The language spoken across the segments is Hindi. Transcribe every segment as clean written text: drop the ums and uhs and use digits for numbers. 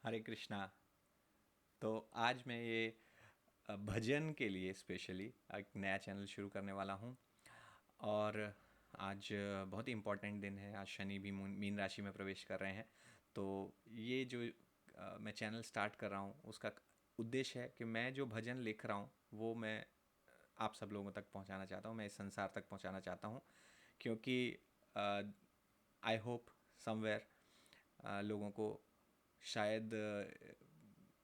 हरे कृष्णा। तो आज मैं ये भजन के लिए स्पेशली एक नया चैनल शुरू करने वाला हूँ। और आज बहुत ही इम्पोर्टेंट दिन है। आज शनि भी मीन राशि में प्रवेश कर रहे हैं। तो ये जो मैं चैनल स्टार्ट कर रहा हूँ उसका उद्देश्य है कि मैं जो भजन लिख रहा हूँ वो मैं आप सब लोगों तक पहुँचाना चाहता हूँ, मैं इस संसार तक पहुँचाना चाहता हूँ। क्योंकि आई होप समवेयर लोगों को शायद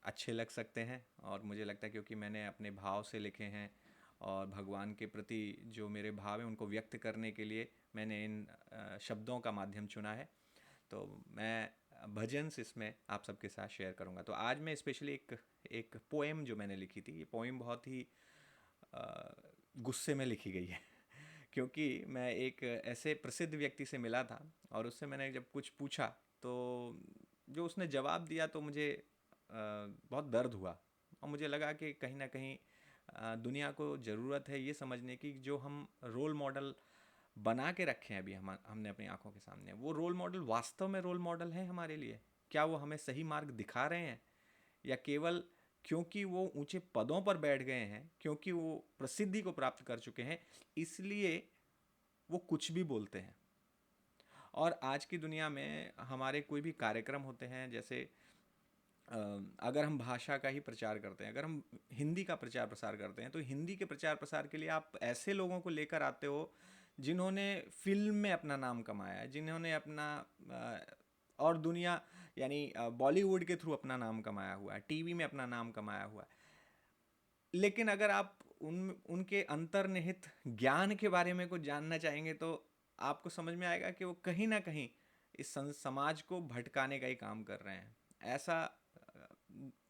अच्छे लग सकते हैं। और मुझे लगता है क्योंकि मैंने अपने भाव से लिखे हैं और भगवान के प्रति जो मेरे भाव हैं उनको व्यक्त करने के लिए मैंने इन शब्दों का माध्यम चुना है। तो मैं भजन्स इसमें आप सबके साथ शेयर करूंगा। तो आज मैं स्पेशली एक एक पोएम जो मैंने लिखी थी, ये पोएम बहुत ही गुस्से में लिखी गई है क्योंकि मैं एक ऐसे प्रसिद्ध व्यक्ति से मिला था और उससे मैंने जब कुछ पूछा तो जो उसने जवाब दिया तो मुझे बहुत दर्द हुआ। और मुझे लगा कि कहीं ना कहीं दुनिया को ज़रूरत है ये समझने की जो हम रोल मॉडल बना के रखे हैं अभी हमने अपनी आंखों के सामने, वो रोल मॉडल वास्तव में रोल मॉडल हैं हमारे लिए। क्या वो हमें सही मार्ग दिखा रहे हैं या केवल क्योंकि वो ऊंचे पदों पर बैठ गए हैं, क्योंकि वो प्रसिद्धि को प्राप्त कर चुके हैं, इसलिए वो कुछ भी बोलते हैं। और आज की दुनिया में हमारे कोई भी कार्यक्रम होते हैं, जैसे अगर हम भाषा का ही प्रचार करते हैं, अगर हम हिंदी का प्रचार प्रसार करते हैं, तो हिंदी के प्रचार प्रसार के लिए आप ऐसे लोगों को लेकर आते हो जिन्होंने फिल्म में अपना नाम कमाया है, जिन्होंने अपना और दुनिया यानी बॉलीवुड के थ्रू अपना नाम कमाया हुआ है, टीवी में अपना नाम कमाया हुआ है। लेकिन अगर आप उनके अंतर्निहित ज्ञान के बारे में कुछ जानना चाहेंगे तो आपको समझ में आएगा कि वो कहीं ना कहीं इस समाज को भटकाने का ही काम कर रहे हैं। ऐसा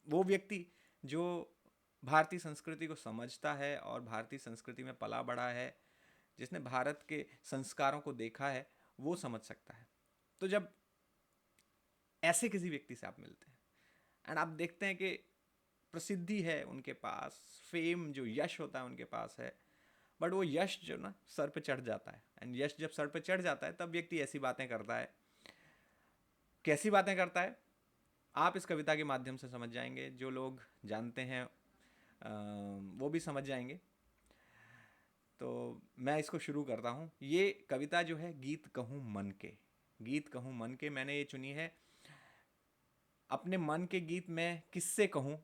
वो व्यक्ति जो भारतीय संस्कृति को समझता है और भारतीय संस्कृति में पला बढ़ा है, जिसने भारत के संस्कारों को देखा है, वो समझ सकता है। तो जब ऐसे किसी व्यक्ति से आप मिलते हैं एंड आप देखते हैं कि प्रसिद्धि है उनके पास, फेम जो यश होता है उनके पास है, बट वो यश जो ना सर पे चढ़ जाता है। एंड यश जब सर पे चढ़ जाता है तब व्यक्ति ऐसी बातें करता है। कैसी बातें करता है आप इस कविता के माध्यम से समझ जाएंगे। जो लोग जानते हैं वो भी समझ जाएंगे। तो मैं इसको शुरू करता हूँ। ये कविता जो है गीत कहूँ मन के, गीत कहूँ मन के मैंने ये चुनी है। अपने मन के गीत में किससे कहूँ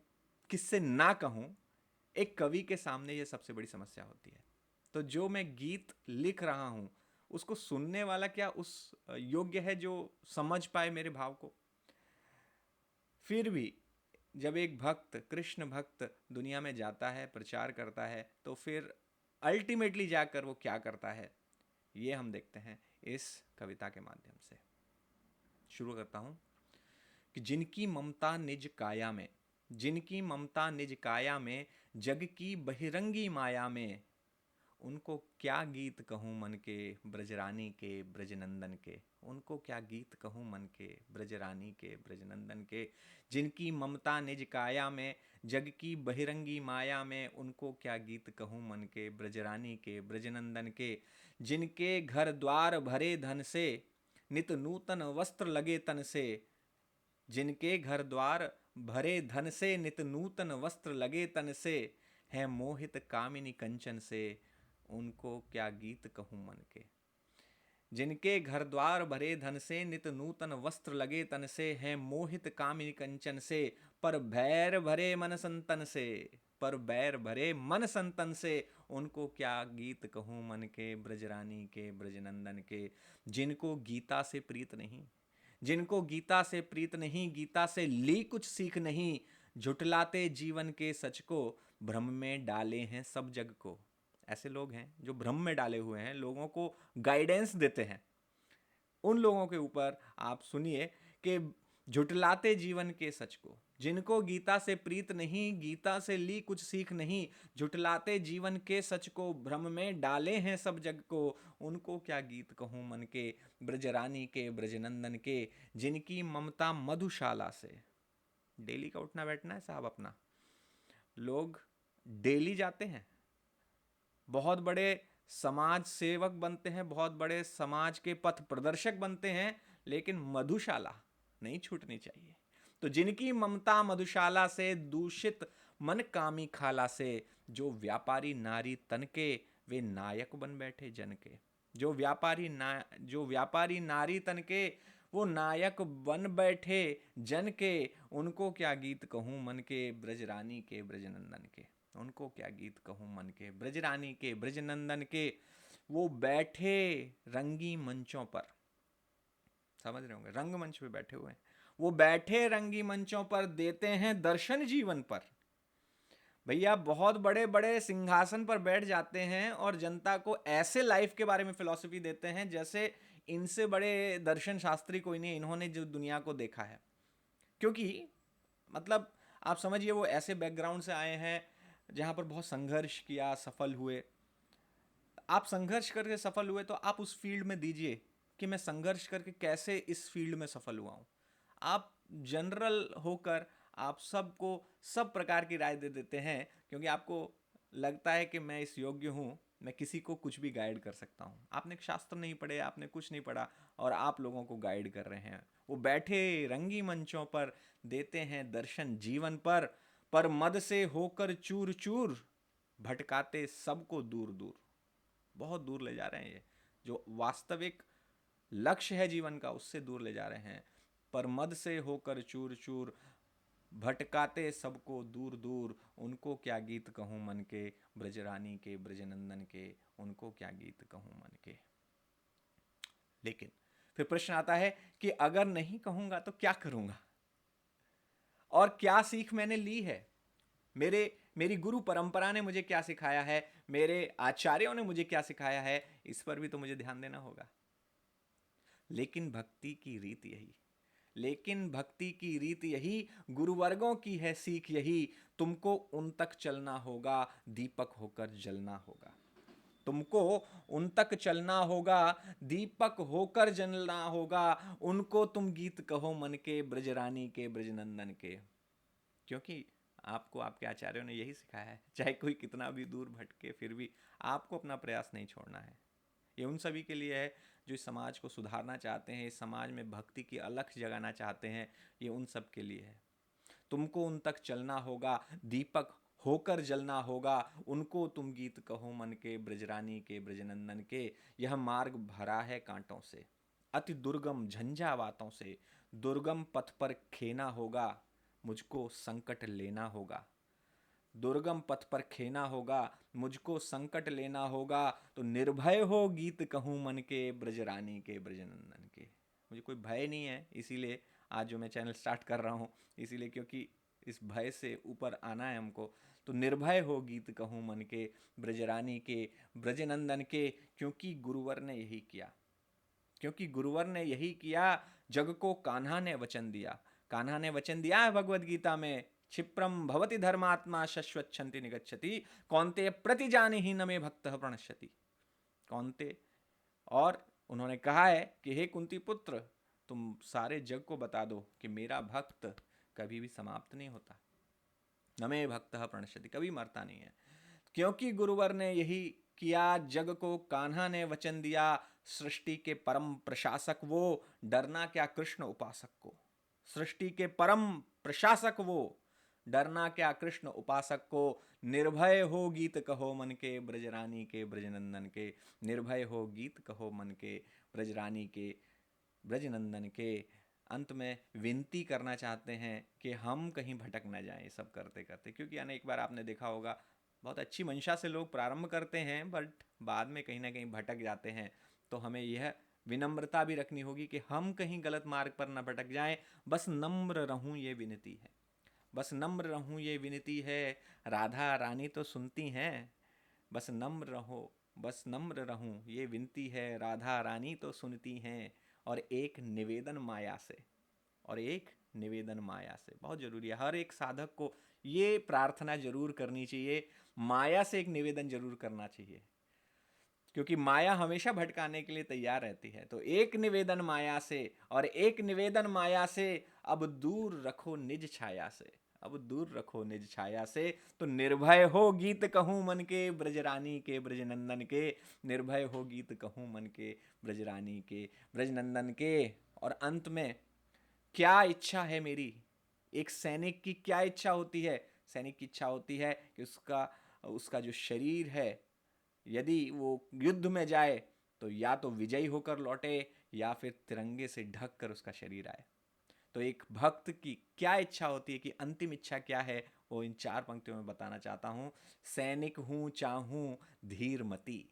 किससे ना कहूँ, एक कवि के सामने ये सबसे बड़ी समस्या होती है। तो जो मैं गीत लिख रहा हूँ उसको सुनने वाला क्या उस योग्य है जो समझ पाए मेरे भाव को। फिर भी जब एक भक्त, कृष्ण भक्त दुनिया में जाता है, प्रचार करता है, तो फिर अल्टीमेटली जाकर वो क्या करता है ये हम देखते हैं इस कविता के माध्यम से। शुरू करता हूँ कि जिनकी ममता निज काया में, जिनकी ममता निज काया में, जग की बहिरंगी माया में, उनको क्या गीत कहूँ मन के ब्रजरानी के ब्रजनंदन के। उनको क्या गीत कहूँ मन के ब्रजरानी के ब्रजनंदन के। जिनकी ममता निज काया में, जग की बहिरंगी माया में, उनको क्या गीत कहूँ मन के ब्रजरानी के ब्रजनंदन के। जिनके घर द्वार भरे धन से, नित नूतन वस्त्र लगे तन से। जिनके घर द्वार भरे धन से, नित नूतन वस्त्र लगे तन से, है मोहित कामिनी कंचन से, उनको क्या गीत कहूँ मन के। जिनके घर द्वार भरे धन से, नित नूतन वस्त्र लगे तन से, हैं मोहित कामिनी कंचन से, पर भैर भरे मन संतन से, पर बैर भरे मन संतन से, उनको क्या गीत कहूँ मन के ब्रजरानी के ब्रजनंदन के। जिनको गीता से प्रीत नहीं, जिनको गीता से प्रीत नहीं, गीता से ली कुछ सीख नहीं, झुटलाते जीवन के सच को, भ्रम में डाले हैं सब जग को। ऐसे लोग हैं जो भ्रम में डाले हुए हैं, लोगों को गाइडेंस देते हैं। उन लोगों के ऊपर आप सुनिए कि झुटलाते जीवन के सच को, जिनको गीता से प्रीत नहीं, गीता से ली कुछ सीख नहीं, झुटलाते जीवन के सच को, भ्रम में डाले हैं सब जग को, उनको क्या गीत कहूँ मन के ब्रजरानी के ब्रजनंदन के। जिनकी ममता मधुशाला से, डेली का उठना बैठना है साहब अपना। लोग डेली जाते हैं, बहुत बड़े समाज सेवक बनते हैं, बहुत बड़े समाज के पथ प्रदर्शक बनते हैं, लेकिन मधुशाला नहीं छूटनी चाहिए। तो जिनकी ममता मधुशाला से, दूषित मन कामी खाला से, जो व्यापारी नारी तन के, वे नायक बन बैठे जन के। जो व्यापारी नारी तन के, वो नायक बन बैठे जन के। उनको क्या गीत कहूँ मन के, ब्रजरानी के ब्रजनंदन के। उनको क्या गीत कहूँ मन के, ब्रजरानी के ब्रजनंदन के। वो बैठे रंगी मंचों पर, समझ रहे होंगे, रंगमंच पे बैठे हुए हैं। वो बैठे रंगी मंचों पर, देते हैं दर्शन जीवन पर। भैया बहुत बड़े बड़े सिंहासन पर बैठ जाते हैं और जनता को ऐसे लाइफ के बारे में फिलॉसफी देते हैं जैसे इनसे बड़े दर्शन शास्त्री कोई नहीं, इन्होंने जो दुनिया को देखा है। क्योंकि मतलब आप समझिए, वो ऐसे बैकग्राउंड से आए हैं जहां पर बहुत संघर्ष किया, सफल हुए। आप संघर्ष करके सफल हुए तो आप उस फील्ड में दीजिए कि मैं संघर्ष करके कैसे इस फील्ड में सफल हुआ हूं। आप जनरल होकर आप सबको सब प्रकार की राय दे देते हैं, क्योंकि आपको लगता है कि मैं इस योग्य हूं, मैं किसी को कुछ भी गाइड कर सकता हूं। आपने शास्त्र नहीं पढ़े, आपने कुछ नहीं पढ़ा, और आप लोगों को गाइड कर रहे हैं। वो बैठे रंगी मंचों पर, देते हैं दर्शन जीवन पर मद से होकर चूर चूर, भटकाते सबको दूर दूर। बहुत दूर ले जा रहे हैं, ये जो वास्तविक लक्ष्य है जीवन का उससे दूर ले जा रहे हैं। पर मद से होकर चूर चूर, भटकाते सबको दूर दूर। उनको क्या गीत कहूँ मन के, ब्रजरानी के ब्रजनंदन के। उनको क्या गीत कहूँ मन के। लेकिन फिर प्रश्न आता है कि अगर नहीं कहूंगा तो क्या करूंगा, और क्या सीख मैंने ली है, मेरी गुरु परंपरा ने मुझे क्या सिखाया है, मेरे आचार्यों ने मुझे क्या सिखाया है, इस पर भी तो मुझे ध्यान देना होगा। लेकिन भक्ति की रीत यही, गुरुवर्गों की है सीख यही। तुमको उन तक चलना होगा, दीपक होकर जलना होगा। तुमको उन तक चलना होगा, दीपक होकर जलना होगा। उनको तुम गीत कहो मन के, ब्रजरानी के ब्रजनंदन के। क्योंकि आपको आपके आचार्यों ने यही सिखाया है, चाहे कोई कितना भी दूर भटके फिर भी आपको अपना प्रयास नहीं छोड़ना है। ये उन सभी के लिए है जो इस समाज को सुधारना चाहते हैं, इस समाज में भक्ति की अलख जगाना चाहते हैं। ये उन सब के लिए है। तुमको उन तक चलना होगा, दीपक होकर जलना होगा। उनको तुम गीत कहो मन के, ब्रजरानी के ब्रजनंदन के। यह मार्ग भरा है कांटों से, अति दुर्गम झंझावातों से। दुर्गम पथ पर खेना होगा, मुझको संकट लेना होगा। दुर्गम पथ पर खेना होगा, मुझको संकट लेना होगा। तो निर्भय हो गीत कहूँ मन के, ब्रजरानी के ब्रजनंदन के। मुझे कोई भय नहीं है, इसीलिए आज जो मैं चैनल स्टार्ट कर रहा हूँ, इसीलिए क्योंकि इस भय से ऊपर आना है हमको। तो निर्भय हो गीत कहूँ मन के, ब्रजरानी के ब्रजनंदन के। क्योंकि गुरुवर ने यही किया, क्योंकि गुरुवर ने यही किया। जग को कान्हा ने वचन दिया। कान्हा ने वचन दिया है भगवद गीता में, क्षिप्रम भवति धर्मात्मा शश्वच्छन्ति निगच्छति, कौन्ते प्रति जाने ही न मे भक्त प्रणश्यति। कौन्ते, और उन्होंने कहा है कि हे कुंती पुत्र, तुम सारे जग को बता दो कि मेरा भक्त कभी भी समाप्त नहीं होता, न मे भक्त प्रणश्यति, कभी मरता नहीं है। क्योंकि गुरुवर ने यही किया, जग को कान्हा ने वचन दिया। सृष्टि के परम प्रशासक वो, डरना क्या कृष्ण उपासक को। सृष्टि के परम प्रशासक वो, डरना क्या कृष्ण उपासक को। निर्भय हो गीत कहो मन के, ब्रजरानी के ब्रजनंदन के। निर्भय हो गीत कहो मन के, ब्रजरानी के ब्रजनंदन के। अंत में विनती करना चाहते हैं कि हम कहीं भटक ना जाएं सब करते करते। क्योंकि अनेक बार आपने देखा होगा, बहुत अच्छी मंशा से लोग प्रारंभ करते हैं, बट बाद में कहीं ना कहीं भटक जाते हैं। तो हमें यह विनम्रता भी रखनी होगी कि हम कहीं गलत मार्ग पर न भटक जाएं। बस नम्र रहूं ये विनती है, बस नम्र रहूं ये विनती है। राधा रानी तो सुनती हैं, बस नम्र रहो, बस नम्र रहूं ये विनती है। राधा रानी तो सुनती हैं। और एक निवेदन माया से, और एक निवेदन माया से, बहुत जरूरी है। हर एक साधक को ये प्रार्थना जरूर करनी चाहिए, माया से एक निवेदन जरूर करना चाहिए, क्योंकि माया हमेशा भटकाने के लिए तैयार रहती है। तो एक निवेदन माया से, और एक निवेदन माया से, अब दूर रखो निज छाया से, अब दूर रखो निज छाया से। तो निर्भय हो गीत कहूँ मन के, ब्रजरानी के ब्रजनंदन के। निर्भय हो गीत कहूँ मन के, ब्रजरानी के ब्रजनंदन के। और अंत में क्या इच्छा है मेरी, एक सैनिक की क्या इच्छा होती है? सैनिक की इच्छा होती है कि उसका उसका जो शरीर है, यदि वो युद्ध में जाए तो या तो विजयी होकर लौटे या फिर तिरंगे से ढक कर उसका शरीर आए। तो एक भक्त की क्या इच्छा होती है, कि अंतिम इच्छा क्या है, वो इन 4 पंक्तियों में बताना चाहता हूँ। सैनिक हूँ चाहूँ धीर मति,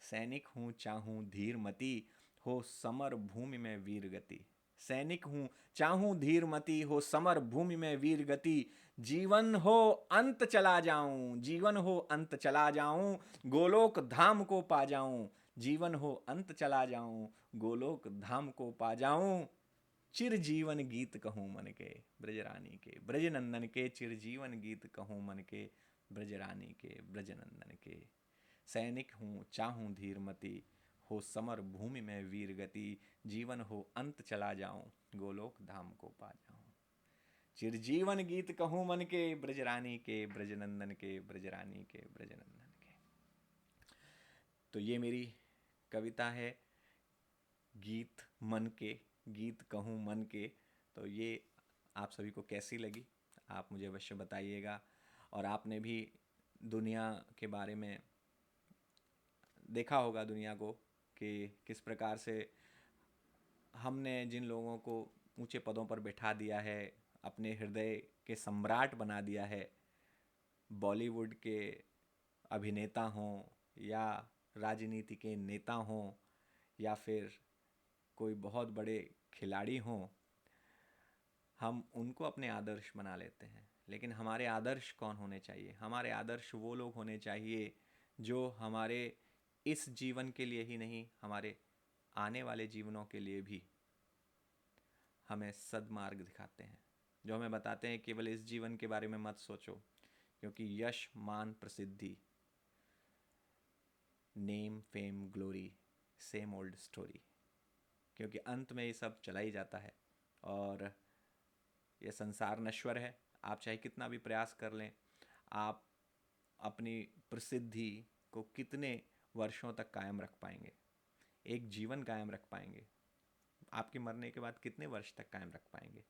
सैनिक हूँ चाहूँ धीर मति, हो समर भूमि में वीर गति। सैनिक हूँ चाहूँ धीर मति, हो समर भूमि में वीर गति। जीवन हो अंत चला जाऊं, जीवन हो अंत चला जाऊं, गोलोक धाम को पा जाऊं। जीवन हो अंत चला जाऊं, गोलोक धाम को पा जाऊं। चिर जीवन गीत कहूँ मन के ब्रजरानी के, ब्रजनंदन के। चिर जीवन गीत कहूँ मन के ब्रजरानी के, ब्रजनंदन के। सैनिक हूँ चाहूँ धीर मति, हो समर भूमि में वीर गति। जीवन हो अंत चला जाऊं, गोलोक धाम को पा जाऊं। चिरजीवन गीत कहूँ मन के ब्रजरानी के, ब्रजनंदन के, ब्रजरानी के, ब्रजनंदन के। तो ये मेरी कविता है, गीत मन के, गीत कहूँ मन के। तो ये आप सभी को कैसी लगी, आप मुझे अवश्य बताइएगा। और आपने भी दुनिया के बारे में देखा होगा, दुनिया को, कि किस प्रकार से हमने जिन लोगों को ऊंचे पदों पर बैठा दिया है, अपने हृदय के सम्राट बना दिया है, बॉलीवुड के अभिनेता हों या राजनीति के नेता हों या फिर कोई बहुत बड़े खिलाड़ी हों, हम उनको अपने आदर्श बना लेते हैं। लेकिन हमारे आदर्श कौन होने चाहिए? हमारे आदर्श वो लोग होने चाहिए जो हमारे इस जीवन के लिए ही नहीं, हमारे आने वाले जीवनों के लिए भी हमें सद्मार्ग दिखाते हैं, जो हमें बताते हैं केवल इस जीवन के बारे में मत सोचो, क्योंकि यश मान प्रसिद्धि, name fame glory, same old story, क्योंकि अंत में ये सब चला ही जाता है और ये संसार नश्वर है। आप चाहे कितना भी प्रयास कर लें, आप अपनी प्रसिद्धि को कितने वर्षों तक कायम रख पाएंगे? एक जीवन कायम रख पाएंगे? आपके मरने के बाद कितने वर्ष तक कायम रख पाएंगे?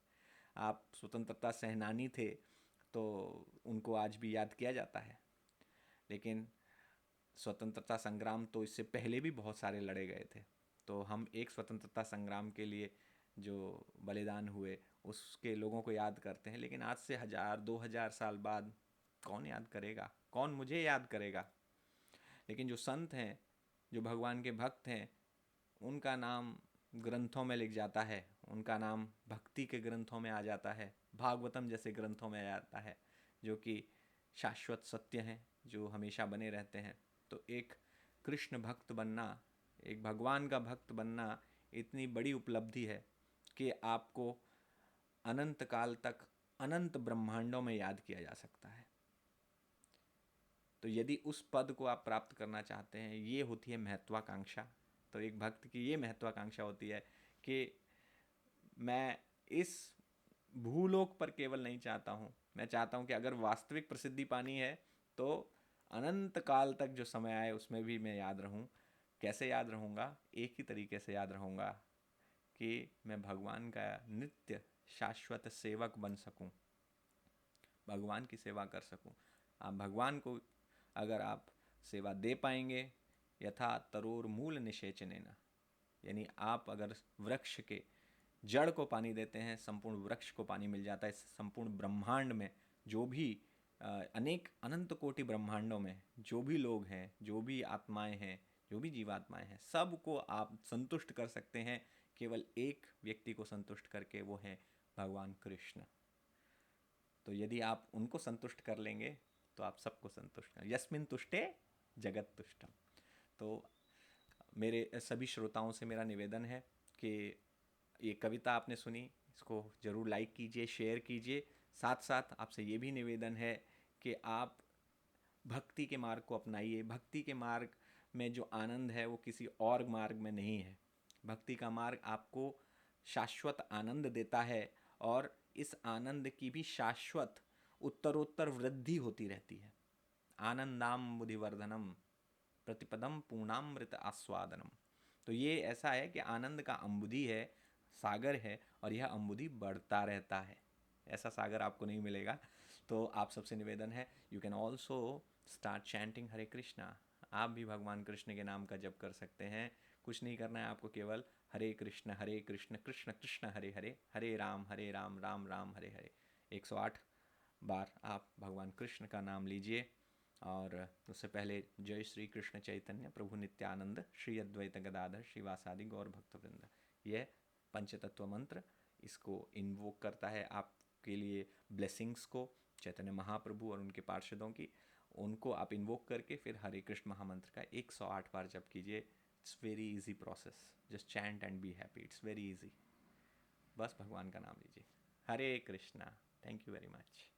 आप स्वतंत्रता सेनानी थे तो उनको आज भी याद किया जाता है, लेकिन स्वतंत्रता संग्राम तो इससे पहले भी बहुत सारे लड़े गए थे। तो हम एक स्वतंत्रता संग्राम के लिए जो बलिदान हुए उसके लोगों को याद करते हैं, लेकिन आज से 1000-2000 साल बाद कौन याद करेगा? कौन मुझे याद करेगा? लेकिन जो संत हैं, जो भगवान के भक्त हैं, उनका नाम ग्रंथों में लिख जाता है, उनका नाम भक्ति के ग्रंथों में आ जाता है, भागवतम जैसे ग्रंथों में आ जाता है, जो कि शाश्वत सत्य हैं, जो हमेशा बने रहते हैं। तो एक कृष्ण भक्त बनना, एक भगवान का भक्त बनना इतनी बड़ी उपलब्धि है कि आपको अनंत काल तक अनंत ब्रह्मांडों में याद किया जा सकता है। तो यदि उस पद को आप प्राप्त करना चाहते हैं, ये होती है महत्वाकांक्षा। तो एक भक्त की ये महत्वाकांक्षा होती है कि मैं इस भूलोक पर केवल नहीं चाहता हूँ, मैं चाहता हूँ कि अगर वास्तविक प्रसिद्धि पानी है तो अनंत काल तक जो समय आए उसमें भी मैं याद रहूँ। कैसे याद रहूँगा? एक ही तरीके से याद रहूँगा कि मैं भगवान का नित्य शाश्वत सेवक बन सकूँ, भगवान की सेवा कर सकूँ। आप भगवान को अगर आप सेवा दे पाएंगे, यथा तरोर मूल निषेचनेन, यानी आप अगर वृक्ष के जड़ को पानी देते हैं, संपूर्ण वृक्ष को पानी मिल जाता है। संपूर्ण ब्रह्मांड में जो भी अनेक अनंत कोटि ब्रह्मांडों में जो भी लोग हैं, जो भी आत्माएं हैं, जो भी जीवात्माएं हैं, सबको आप संतुष्ट कर सकते हैं केवल एक व्यक्ति को संतुष्ट करके, वो है भगवान कृष्ण। तो यदि आप उनको संतुष्ट कर लेंगे तो आप सबको संतुष्ट कर, यस्मिन तुष्टे जगत तुष्टम। तो मेरे सभी श्रोताओं से मेरा निवेदन है कि ये कविता आपने सुनी, इसको ज़रूर लाइक कीजिए, शेयर कीजिए। साथ साथ आपसे ये भी निवेदन है कि आप भक्ति के मार्ग को अपनाइए। भक्ति के मार्ग में जो आनंद है वो किसी और मार्ग में नहीं है। भक्ति का मार्ग आपको शाश्वत आनंद देता है और इस आनंद की भी शाश्वत उत्तरोत्तर वृद्धि होती रहती है। आनंदाम बुधिवर्धनम प्रतिपदम पूर्णामृत आस्वादनम। तो ये ऐसा है कि आनंद का अम्बुधि है, सागर है, और यह अम्बुधि बढ़ता रहता है। ऐसा सागर आपको नहीं मिलेगा। तो आप सबसे निवेदन है, you can also start chanting Hare Krishna. आप भी भगवान कृष्ण के नाम का जप कर सकते हैं। कुछ नहीं करना है आपको, केवल हरे कृष्ण कृष्ण कृष्ण हरे हरे, हरे राम राम राम हरे हरे 108 बार आप भगवान कृष्ण का नाम लीजिए। और उससे पहले जय श्री कृष्ण चैतन्य प्रभु नित्यानंद श्री अद्वैत गदाधर श्रीवासादि गौर भक्तवृंद, यह पंचतत्व मंत्र इसको इन्वोक करता है आपके लिए ब्लेसिंग्स को, चैतन्य महाप्रभु और उनके पार्षदों की, उनको आप इन्वोक करके फिर हरे कृष्ण महामंत्र का 108 बार जप कीजिए। It's very easy process, just chant and be happy, it's very easy. बस भगवान का नाम लीजिए। Hare Krishna. Thank you very much.